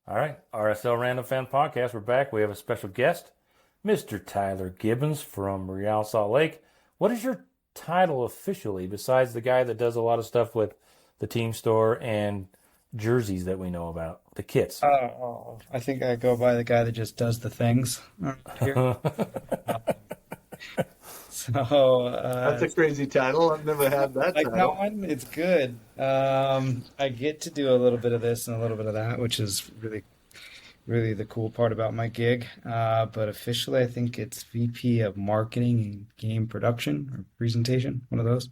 All right, RSL Random Fan Podcast. We're back. We have a special guest, Mr. Tyler Gibbons from Real Salt Lake. What is your title officially, besides the guy that does a lot of stuff with the team store and jerseys that we know about, the kits? I think I go by the guy that just does the things around here. Uh, So, That's a crazy title. I've never had that like that title. one, it's good. I get to do a little bit of this and a little bit of that, which is really the cool part about my gig. But officially, I think it's VP of Marketing and Game Production or Presentation, one of those.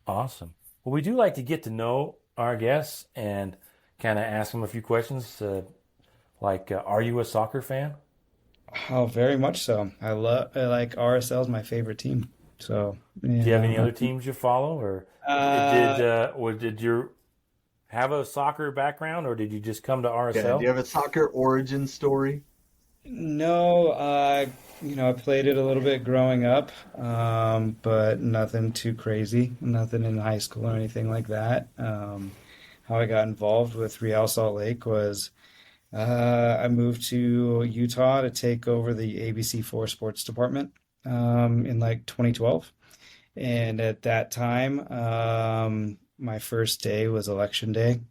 Awesome. Well, we do like to get to know our guests and kind of ask them a few questions, are you a soccer fan? Oh, very much so. I like RSL is my favorite team. So, Do you have yeah. any other teams you follow, Uh, or did you have a soccer background, or did you just come to Yeah. Do you RSL? have a soccer origin story? No, I played it a little bit growing up, but nothing too crazy, nothing in high school or anything like that. How I got involved with Real Salt Lake was I moved to Utah to take over the ABC4 sports department in like 2012. And at that time, my first day was election day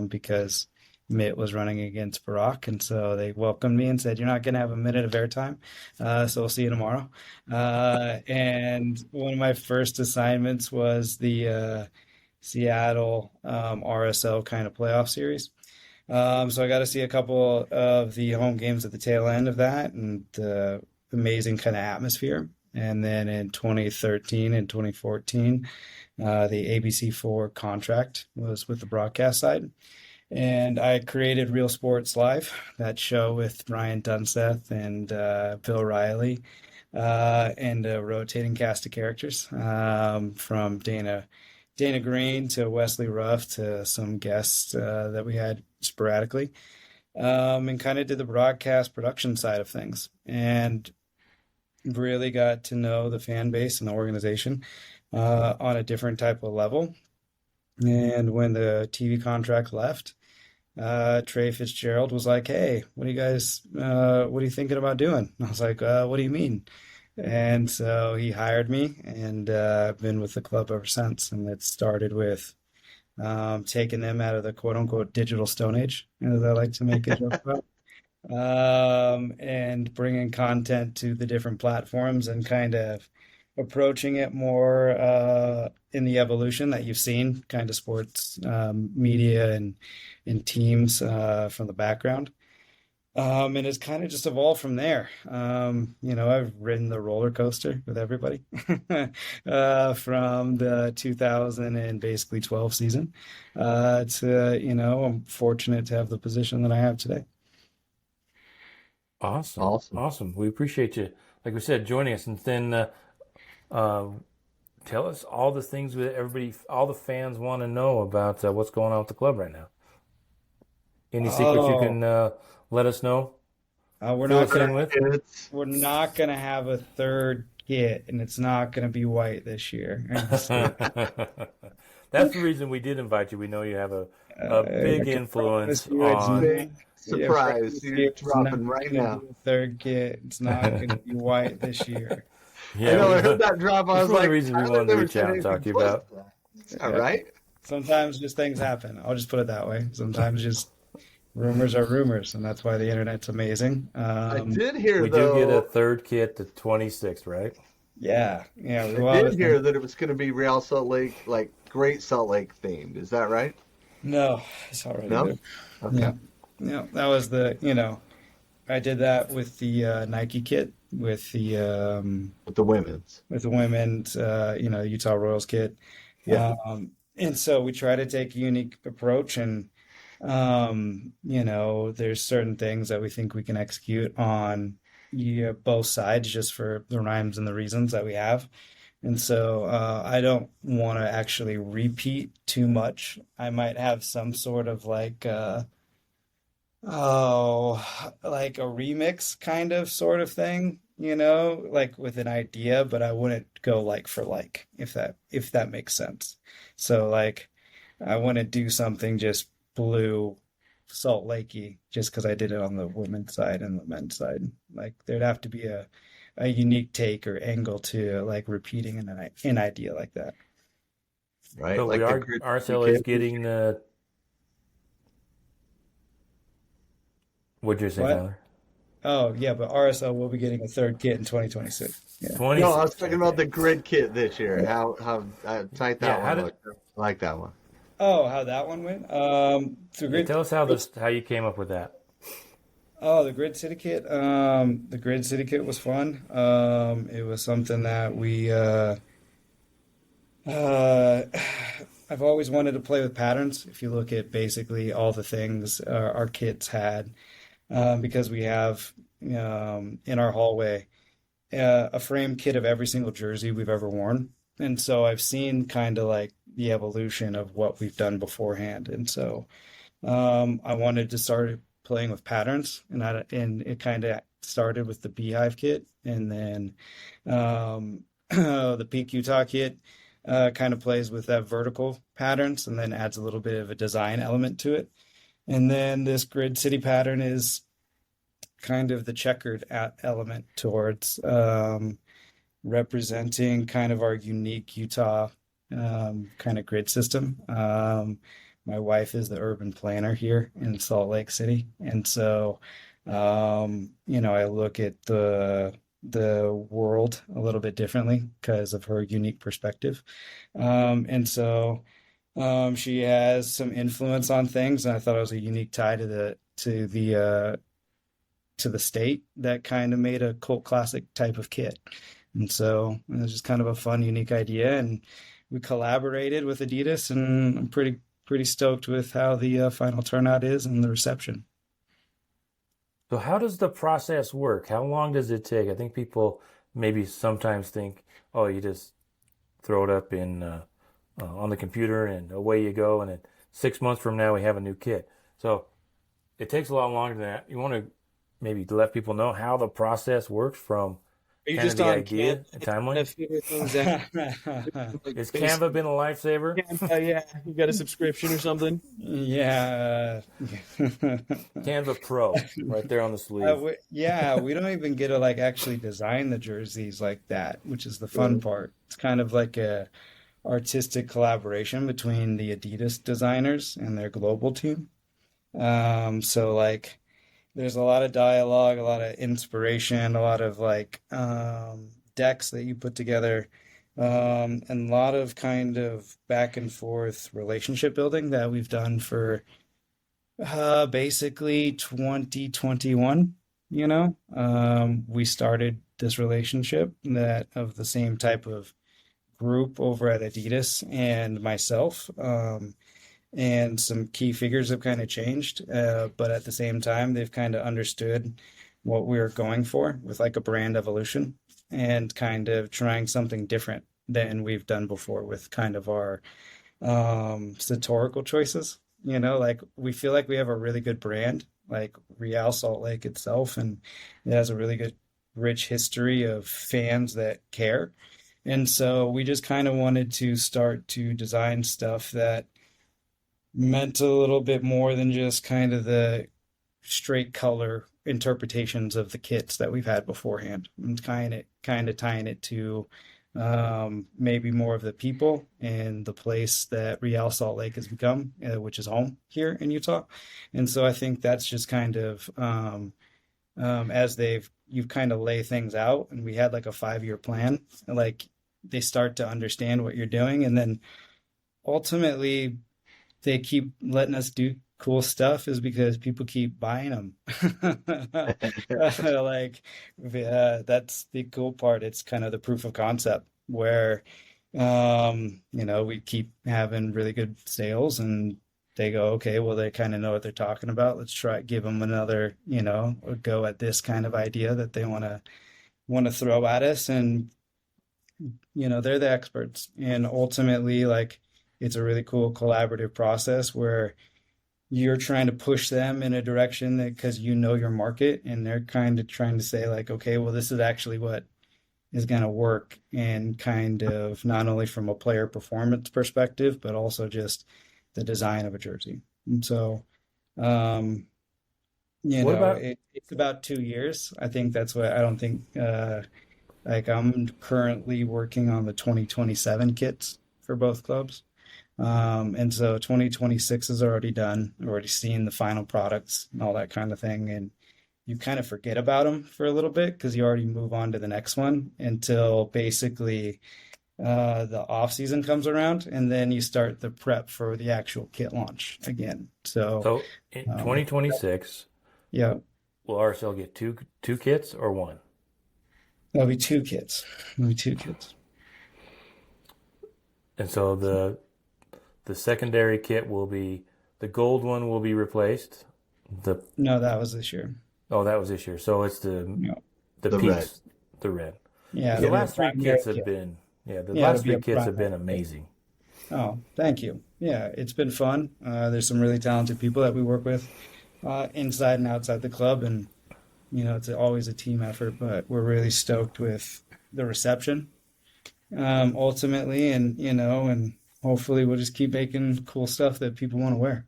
because Mitt was running against Barack. And so they welcomed me and said, "You're not going to have a minute of airtime. So we'll see you tomorrow." And one of my first assignments was the Seattle RSL kind of playoff series. So I got to see a couple of the home games at the tail end of that and the amazing kind of atmosphere. And then in 2013 and 2014, the ABC4 contract was with the broadcast side. And I created Real Sports Live, that show with Ryan Dunseth and Bill Riley, and a rotating cast of characters from Dana Green to Wesley Ruff to some guests that we had sporadically, and kind of did the broadcast production side of things, and really got to know the fan base and the organization on a different type of level. And when the TV contract left, Trey Fitzgerald was like, "Hey, what are you thinking about doing?" And I was like, "What do you mean?" And so he hired me, and I've been with the club ever since. And it started with taking them out of the quote unquote digital stone age, as I like to make a joke about, and bringing content to the different platforms and kind of approaching it more in the evolution that you've seen, kind of sports media and teams from the background. And it's kind of just evolved from there. I've ridden the roller coaster with everybody from the 2000 and basically 12 season I'm fortunate to have the position that I have today. Awesome, Awesome. awesome. We appreciate you, like we said, joining us, and then uh, tell us all the things that all the fans want to know about what's going on with the club right now. Any secrets you Oh, can let us know? we're Fill not us gonna in with? It's we're not gonna have a third kit, and it's not gonna be white this year. I'm just kidding. That's the reason we did invite you. We know you have a I big can promise influence you it's on. not. big Yeah, surprise. promise You're you it's not dropping right gonna now. be a third kit. It's not gonna be white this year. I Yeah, know. I heard that drop. I that's was one of the like, reasons we Tyler wanted to never reach said out and anything talk to you close to about. that. That's not Yeah. right. Sometimes just things happen. I'll just put it that way. Sometimes just rumors are rumors, and that's why the internet's amazing. I did hear We do get a though. third kit, the 26th, right? Yeah, we I will have did a hear thing. that it was going to be Real Salt Lake, like Great Salt Lake themed. Is that right? No, it's already No. there. Okay. Yeah, yeah, that was I did that with the Nike kit, With the women's. with the women's, Utah Royals kit. Yeah. And so we try to take a unique approach and, there's certain things that we think we can execute on both sides just for the rhymes and the reasons that we have. And so I don't want to actually repeat too much. I might have some sort of like a remix kind of sort of thing, like with an idea, but I wouldn't go like for like, if that makes sense. So like I wouldn't do something just blue Salt Lakey just because I did it on the women's side and the men's side. Like there'd have to be a unique take or angle to like repeating an idea like that. right? So we Like the are grid city RSL is kid this getting year. the. What'd you say, What? Tyler? Oh yeah, but RSL will be getting a third kit in 2026. Yeah. No, I was 26. talking about Okay. the grid kit this year. How tight that Yeah. How one did? looked. I like that one. Oh, how that one went? The Yeah. grid. Tell us how this how you came up with that. Oh, the grid syndicate. The grid syndicate was fun. It was something that uh, I've always wanted to play with patterns. If you look at basically all the things our kids had, because we have in our hallway a frame kit of every single jersey we've ever worn. And so I've seen kind of like the evolution of what we've done beforehand. And so I wanted to start playing with patterns, and it kind of started with the Beehive kit, and then the Peak Utah kit kind of plays with that vertical patterns, and then adds a little bit of a design element to it. And then this Grid City pattern is kind of the checkered element towards representing kind of our unique Utah kind of grid system. My wife is the urban planner here in Salt Lake City, and so I look at the world a little bit differently because of her unique perspective. And so she has some influence on things, and I thought it was a unique tie to the state that kind of made a cult classic type of kit. And so it was just kind of a fun, unique idea. And we collaborated with Adidas, and I'm pretty stoked with how the final turnout is and the reception. So how does the process work? How long does it take? I think people maybe sometimes think, oh, you just throw it up in on the computer and away you go, and then 6 months from now we have a new kit. So it takes a lot longer than that. You want to maybe let people know how the process works from Are you kind of just the on Canva idea and to kind timeline. of figure things out? Like Has based Canva been a lifesaver? Canva, yeah, you got a subscription or something? Yeah. Canva Pro, right there on the sleeve. Yeah, we don't even get to like actually design the jerseys like that, which is the fun part. It's kind of like a artistic collaboration between the Adidas designers and their global team. So like there's a lot of dialogue, a lot of inspiration, a lot of like decks that you put together, and a lot of kind of back and forth relationship building that we've done for basically 2021. We started this relationship that of the same type of group over at Adidas and myself. And some key figures have kind of changed, but at the same time, they've kind of understood what we are going for with like a brand evolution and kind of trying something different than we've done before with kind of our satirical choices. Like we feel like we have a really good brand, like Real Salt Lake itself, and it has a really good, rich history of fans that care. And so we just kind of wanted to start to design stuff that meant a little bit more than just kind of the straight color interpretations of the kits that we've had beforehand, and kind of tying it to maybe more of the people and the place that Real Salt Lake has become, which is home here in Utah. And so I think that's just kind of as you've kind of lay things out, and we had like a 5-year plan, like they start to understand what you're doing, and then ultimately they keep letting us do cool stuff is because people keep buying them. Like, that's the cool part. It's kind of the proof of concept where, we keep having really good sales, and they go, okay, well, they kind of know what they're talking about. Let's give them another, a go at this kind of idea that they want to throw at us. And they're the experts, and ultimately like it's a really cool collaborative process where you're trying to push them in a direction that because your market, and they're kind of trying to say like, okay, well, this is actually what is going to work, and kind of not only from a player performance perspective but also just the design of a jersey. And so Um, you What know, about it's about 2 years. I think that's what I don't think like I'm currently working on the 2027 kits for both clubs. And so 2026 is already done, already seen the final products and all that kind of thing. And you kind of forget about them for a little bit because you already move on to the next one until basically the off season comes around, and then you start the prep for the actual kit launch again. So, so in um, 2026, yeah, will RSL get two kits or one? there'll be two kits. There'll be two kits. And so the secondary kit will be the gold one will be replaced. The No, that was this year. Oh, that was this year. So it's No, the The red. peaks, the red. yeah, Because the it'll be a last three primary kits have kit. been the Yeah, it'll last be three a kits have primary been kit. amazing. Oh, thank you. Yeah, it's been fun. There's some really talented people that we work with inside and outside the club, and it's always a team effort. But we're really stoked with the reception, ultimately, and hopefully we'll just keep making cool stuff that people want to wear.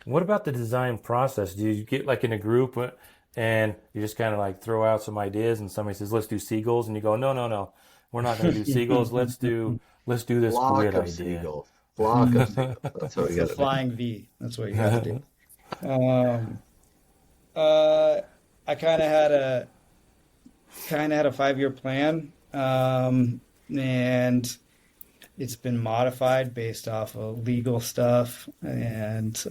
What about the design process? Do you get like in a group and you just kind of like throw out some ideas and somebody says, "Let's do seagulls," and you go, "No, no, no, we're not going to do seagulls. Let's do this Flock grid of idea." seagulls. Flock of seagulls. That's what we It's the got to do. flying V. That's what you got to do. Um, uh, I kind of had a 5-year plan, and it's been modified based off of legal stuff, and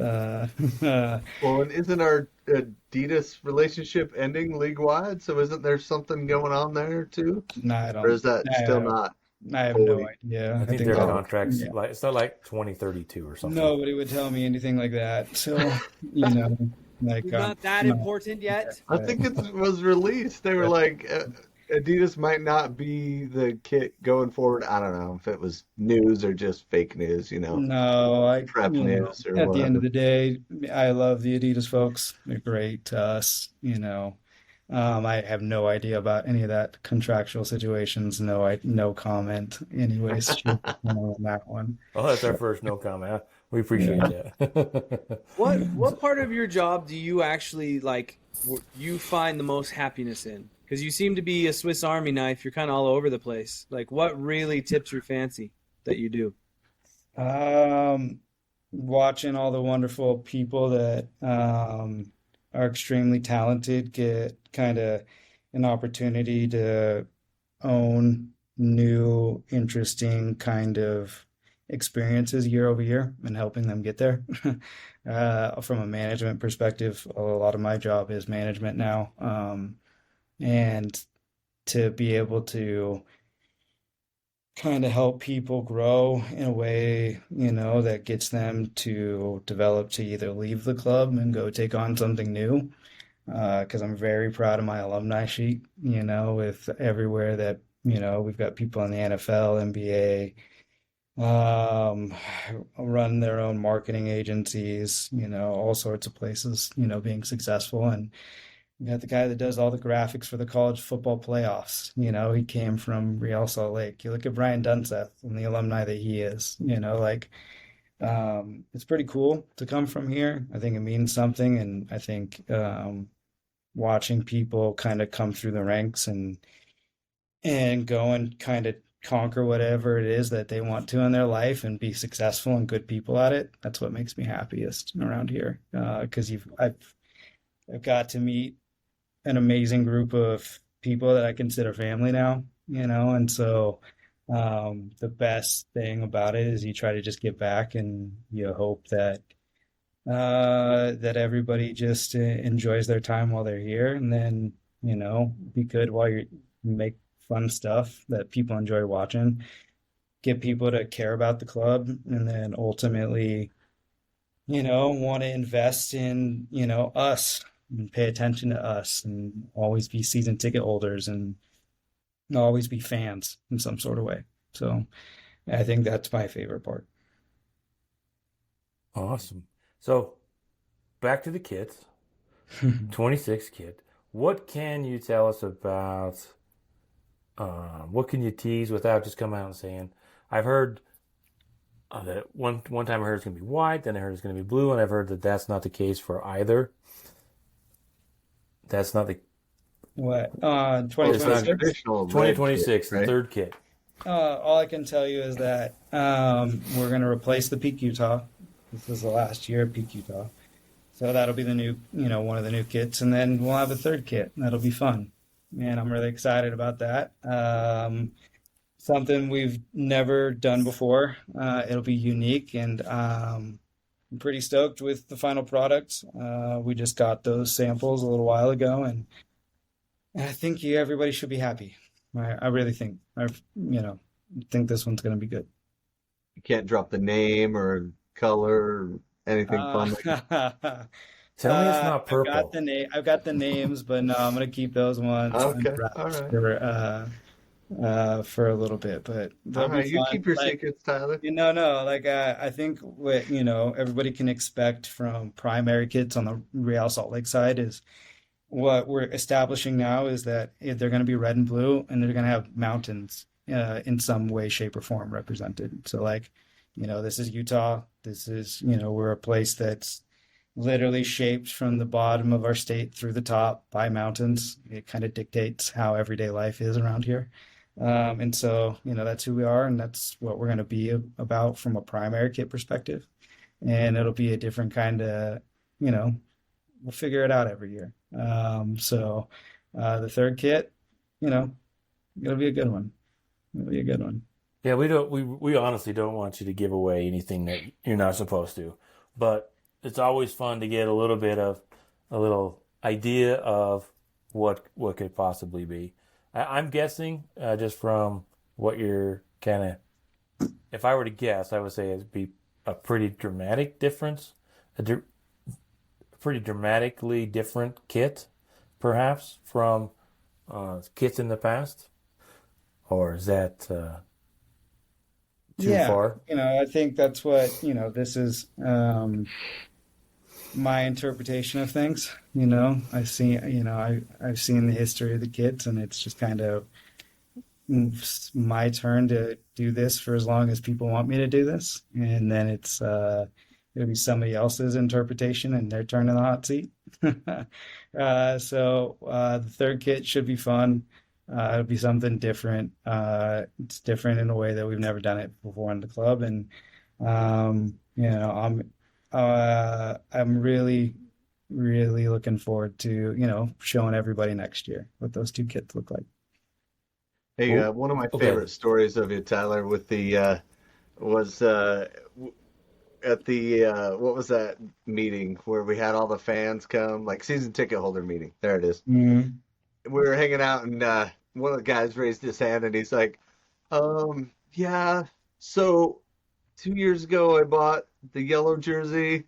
Well, and isn't our Adidas relationship ending league wide? So isn't there something going on there too? no, I Or don't. is that still I, not I have no fully? idea. I I think think their that, Oh, contracts yeah, like it's not like 2032 or something. nobody would tell me anything like that. So, you know, like It's not that no, important yet. I right. think it was released. They were like, Adidas might not be the kit going forward. I don't know if it was news or just fake news, No, prep news or at the end of whatever. the day, I love the Adidas folks. They're great to us. I have no idea about any of that contractual situations. No, no comment. Anyways, on that one. Oh, that's our first no comment. We appreciate Yeah. that. What part of your job do you actually like? You find the most happiness in? Because you seem to be a Swiss Army knife. You're kind of all over the place. Like, what really tips your fancy that you do? Um, Watching all the wonderful people that are extremely talented get kind of an opportunity to own new, interesting kind of experiences year over year and helping them get there. From a management perspective, a lot of my job is management now. And to be able to kind of help people grow in a way, that gets them to develop to either leave the club and go take on something new. Because I'm very proud of my alumni sheet, with everywhere that, we've got people in the NFL, NBA, um, run their own marketing agencies, all sorts of places, being successful. And we got the guy that does all the graphics for the college football playoffs. He came from Real Salt Lake. You look at Brian Dunseth and the alumni that he is, like it's pretty cool to come from here. I think it means something, and I think watching people kind of come through the ranks and go and kind of conquer whatever it is that they want to in their life and be successful and good people at it. That's what makes me happiest around here. Because I've got to meet an amazing group of people that I consider family now, and so the best thing about it is you try to just get back and you hope that everybody just enjoys their time while they're here, and then be good while you make fun stuff that people enjoy watching, get people to care about the club, and then ultimately want to invest in, us and pay attention to us and always be season ticket holders and always be fans in some sort of way. So I think that's my favorite part. Awesome. So back to the kits, 26 kit. What can you tell us about? What can you tease without just coming out and saying, I've heard That one time I heard it's going to be white, then I heard it's going to be blue, and I've heard that that's not the case for either. That's not the. What? Well, it's not 2026? traditional red kit, 2026, the right? third kit. All I can tell you is that we're going to replace the Peak Utah. This is the last year of Peak Utah. So that'll be the new, one of the new kits. And then we'll have a third kit. That'll be fun. And I'm really excited about that. Something we've never done before. It'll be unique. And I'm pretty stoked with the final product. We just got those samples a little while ago. And I think everybody should be happy. I really think. Think this one's going to be good. You can't drop the name or color or anything fun like that. Tell me it's not purple. I've got the names, but no, I'm gonna keep those ones Okay, under all wraps right. for a little bit. But they'll All right, be you fun. keep your Like, secrets, Tyler. no. Like I think what everybody can expect from primary kits on the Real Salt Lake side is what we're establishing now is that they're going to be red and blue, and they're going to have mountains in some way, shape, or form represented. So like, this is Utah. This is, we're a place that's literally shaped from the bottom of our state through the top by mountains. It kind of dictates how everyday life is around here. And so, that's who we are, and that's what we're going to be about from a primary kit perspective. And it'll be a different kind of, we'll figure it out every year. So the third kit, it'll be a good one. It'll be a good one. Yeah, we honestly don't want you to give away anything that you're not supposed to, but it's always fun to get a little idea of what could possibly be. I'm guessing just from what you're kind of. If I were to guess, I would say it'd be a pretty dramatic difference, pretty dramatically different kit, perhaps from kits in the past, or is that too Yeah, far? I think that's what, this is my interpretation of things. I've seen, I've seen the history of the kits, and it's just kind of my turn to do this for as long as people want me to do this. And then it'll be somebody else's interpretation and their turn in the hot seat. So the third kit should be fun. It'll be something different. It's different in a way that we've never done it before in the club. And, I'm really, really looking forward to, showing everybody next year what those two kits look like. Hey, Oh, one of my okay. favorite stories of you, Tyler, with the was at the what was that meeting where we had all the fans come, like season ticket holder meeting. There it is. Mhm. We were hanging out, and one of the guys raised his hand, and he's like, yeah, so 2 years ago I bought the yellow jersey,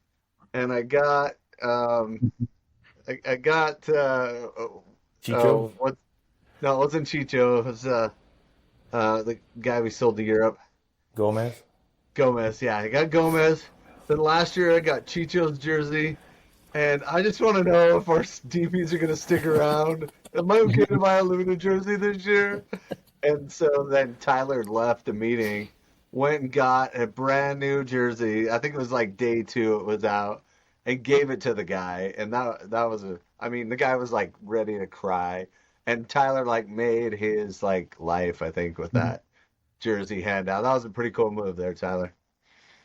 and I got I got Chicho? what? No, it wasn't Chicho. It was the guy we sold to Europe, Gomez? Gomez. Yeah, I got Gomez. Then last year I got Chicho's jersey, and I just want to know if our DPs are going to stick around. Am I okay to buy a Luna jersey this year? And so then Tyler left the meeting, went and got a brand new jersey. I think it was like day two it was out, and gave it to the guy. And that was the guy was like ready to cry. And Tyler like made his like life, I think, with that jersey handout. That was a pretty cool move there, Tyler.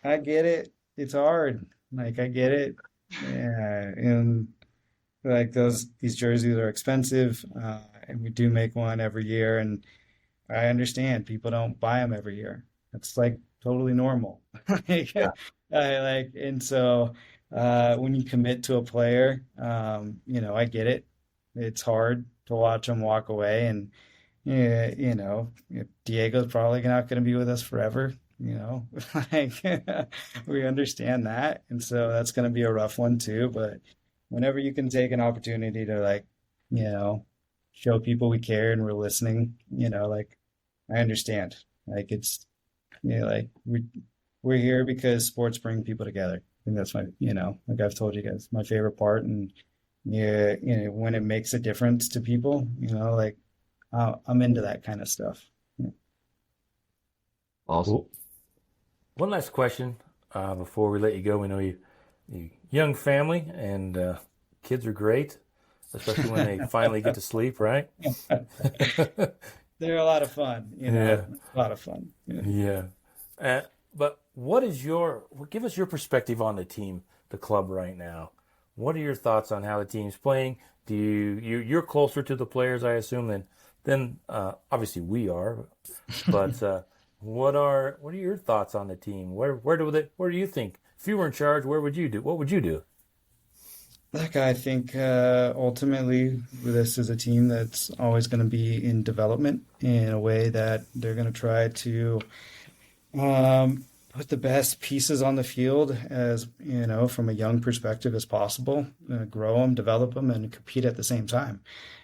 I get it. It's hard. Like I get it. Yeah, and like these jerseys are expensive, and we do make one every year, and I understand people don't buy them every year. It's like totally normal. Like, Yeah. and so when you commit to a player, I get it. It's hard to watch them walk away, and yeah, Diego's probably not going to be with us forever. Like we understand that, and so that's going to be a rough one too. But whenever you can take an opportunity to like, you know, show people we care and we're listening, like I understand. Like it's, like we're here because sports bring people together. I think that's my, like I've told you guys, my favorite part. And yeah, when it makes a difference to people, like I'm into that kind of stuff. Awesome. Cool. One last question before we let you go. We know you young family, and kids are great, especially when they finally get to sleep, right? They're a lot of fun, Yeah, a lot of fun. Yeah. yeah. Uh, but what is give us your perspective on the team, the club right now? What are your thoughts on how the team's playing? You're closer to the players, I assume, than obviously we are. But what are your thoughts on the team? Where do you think if you were in charge? What would you do? Look, I think ultimately this is a team that's always going to be in development in a way that they're going to try to put the best pieces on the field as, from a young perspective as possible, grow them, develop them, and compete at the same time.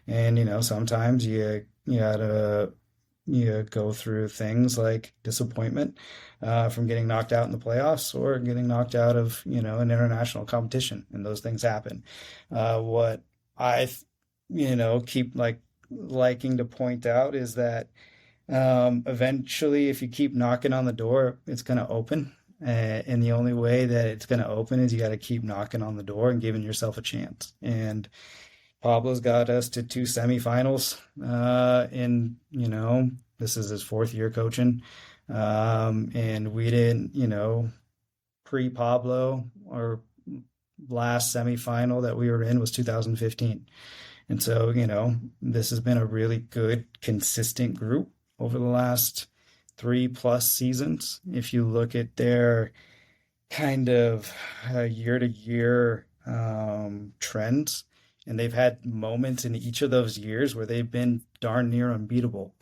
And, sometimes you gotta you go through things like disappointment from getting knocked out in the playoffs or getting knocked out of, an international competition, and those things happen. What I, keep liking to point out is that eventually, if you keep knocking on the door, it's going to open. And the only way that it's going to open is you got to keep knocking on the door and giving yourself a chance. And Pablo's got us to two semifinals. This is his fourth year coaching. And we didn't, pre Pablo, our last semifinal that we were in was 2015. And so, this has been a really good, consistent group over the last 3+ seasons. If you look at their kind of year to year trends, and they've had moments in each of those years where they've been darn near unbeatable.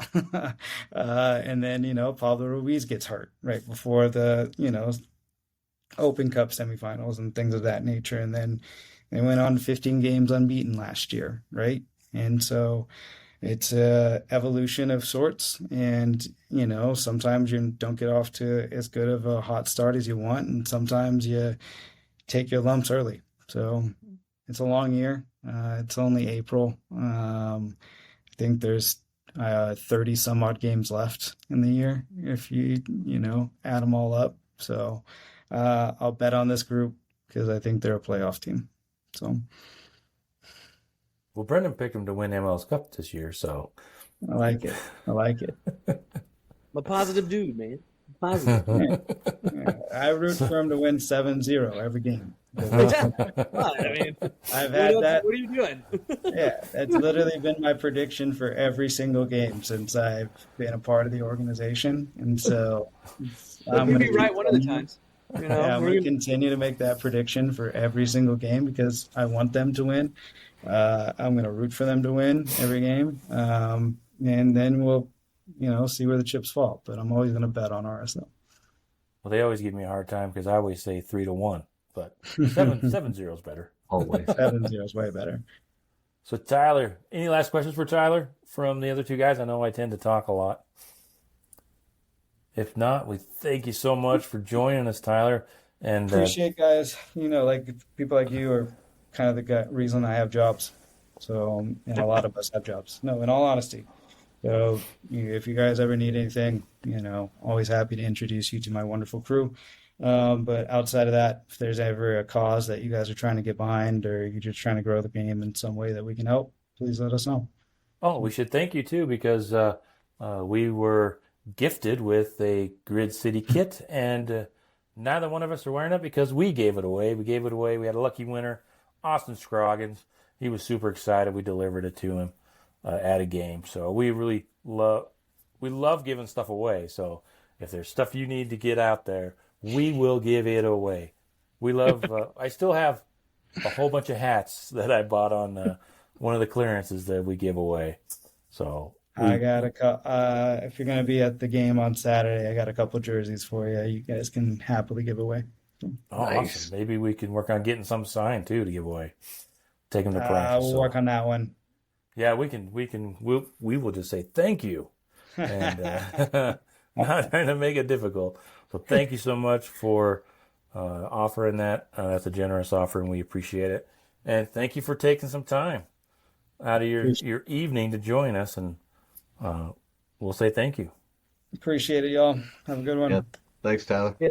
And then, Pablo Ruiz gets hurt right before the, Open Cup semifinals and things of that nature. And then they went on 15 games unbeaten last year, right? And so it's a evolution of sorts. And, sometimes you don't get off to as good of a hot start as you want. And sometimes you take your lumps early. So it's a long year. It's only April. I think there's 30 some odd games left in the year if you add them all up. So I'll bet on this group because I think they're a playoff team. So Well, Brendan picked him to win MLS Cup this year, so I like it. I like it. I'm a positive dude, man. Positive. Yeah. Yeah. I root for him to win 7-0 every game. I mean, I've had that. What are you doing? Yeah, that's literally been my prediction for every single game since I've been a part of the organization. And so I'm You'll going be right one of the times. Yeah, I'm going to continue to make that prediction for every single game because I want them to win. I'm going to root for them to win every game. And then we'll, see where the chips fall. But I'm always going to bet on RSL. well, they always give me a hard time because I always say 3-1, but 7-0 is better. Always. 7-0 is way better. So Tyler, any last questions for Tyler from the other two guys? I know I tend to talk a lot. If not, we thank you so much for joining us, Tyler. And Appreciate guys. Like people like you are kind of the reason I have jobs. So, and a lot of us have jobs. No, in all honesty. So if you guys ever need anything, always happy to introduce you to my wonderful crew. But outside of that, if there's ever a cause that you guys are trying to get behind or you're just trying to grow the game in some way that we can help, please let us know. oh, we should thank you too because we were gifted with a Grid City kit, and neither one of us are wearing it because we gave it away. We gave it away. We had a lucky winner, Austin Scroggins. He was super excited. We delivered it to him at a game. So we really love giving stuff away. So if there's stuff you need to get out there, we will give it away. We love. I still have a whole bunch of hats that I bought on one of the clearances that we give away. So I got if you're going to be at the game on Saturday, I got a couple jerseys for you. You guys can happily give away. Nice. Awesome. Maybe we can work on getting some signed too to give away. Take them to practice. We'll work on that one. Yeah, we will just say thank you, and not trying to make it difficult. So thank you so much for offering that. That's a generous offer, and we appreciate it. And thank you for taking some time out of your evening to join us, and we'll say thank you. Appreciate it, y'all. Have a good one. Yep. Thanks, Tyler. Yeah.